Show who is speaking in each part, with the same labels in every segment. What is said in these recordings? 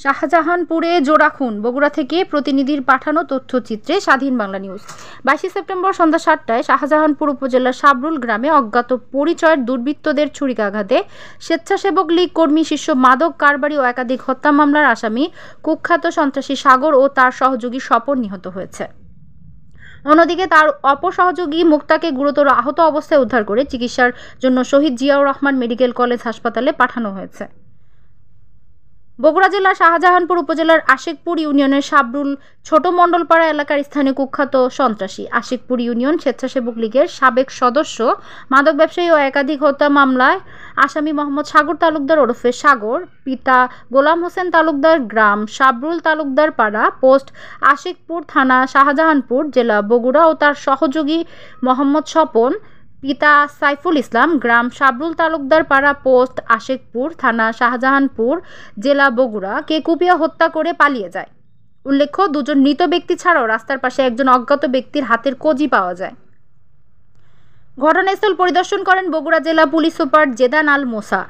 Speaker 1: শাহজাহানপুরে জোড়া খুন, বগুড়া থেকে প্রতিনিধির পাঠানো তথ্যচিত্রে স্বাধীন বাংলা নিউজ। 22 সেপ্টেম্বর সন্ধ্যা 7টায় শাহজাহানপুর উপজেলার সাবরুল গ্রামে অজ্ঞাত পরিচয়ের দুর্বৃত্তদের ছুরিকাঘাতে স্বেচ্ছাসেবক লীগ কর্মী শীর্ষ মাদক কারবারি ও একাধিক হত্যা মামলার আসামি কুখ্যাত সন্ত্রাসী সাগর ও তার সহযোগী স্বপন নিহত হয়েছে। অন্যদিকে তার অপর সহযোগী মুক্তাকে গুরুতর আহত অবস্থায় উদ্ধার করে চিকিৎসার জন্য শহীদ জিয়াউর রহমান মেডিকেল কলেজ হাসপাতালে পাঠানো হয়েছে। বগুড়া জেলার শাহজাহানপুর উপজেলার আশিকপুর ইউনিয়নের সাবরুল ছোট মণ্ডলপাড়া এলাকার স্থানীয় কুখ্যাত সন্ত্রাসী আশিকপুর ইউনিয়ন স্বেচ্ছাসেবক লীগের সাবেক সদস্য, মাদক ব্যবসায়ী ও একাধিক হত্যা মামলায় আসামি মোহাম্মদ সাগর তালুকদার ওরফে সাগর, পিতা গোলাম হোসেন তালুকদার, গ্রাম সাবরুল তালুকদার পাড়া, পোস্ট আশিকপুর, থানা শাহজাহানপুর, জেলা বগুড়া ও তার সহযোগী মোহাম্মদ স্বপন, পিতা সাইফুল ইসলাম, গ্রাম সাবরুল তালুকদার পাড়া, পোস্ট আশিকপুর, থানা শাহজাহানপুর, জেলা বগুড়া কে কুপিয়ে হত্যা করে পালিয়ে যায়। উল্লেখ্য, দুজন মৃত ব্যক্তি ছাড়াও রাস্তার পাশে একজন অজ্ঞাত ব্যক্তির হাতের কজি পাওয়া যায়। ঘটনাস্থল পরিদর্শন করেন বগুড়া জেলা পুলিশ সুপার জেদান আল মোসা।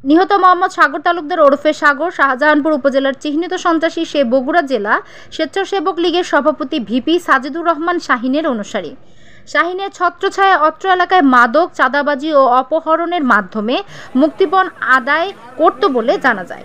Speaker 1: নিহত মোহাম্মদ সাগর তালুকদার ওরফে সাগর শাহজাহানপুর উপজেলার চিহ্নিত সন্ত্রাসী। সে বগুড়া জেলা স্বেচ্ছাসেবক লীগের সভাপতি ভিপি সাজিদুর রহমান শাহিনের অনুসারী। শাহিনের ছত্রছায়া অত্র এলাকায় মাদক, চাঁদাবাজি ও অপহরণের মাধ্যমে মুক্তিপণ আদায় করত বলে জানা যায়।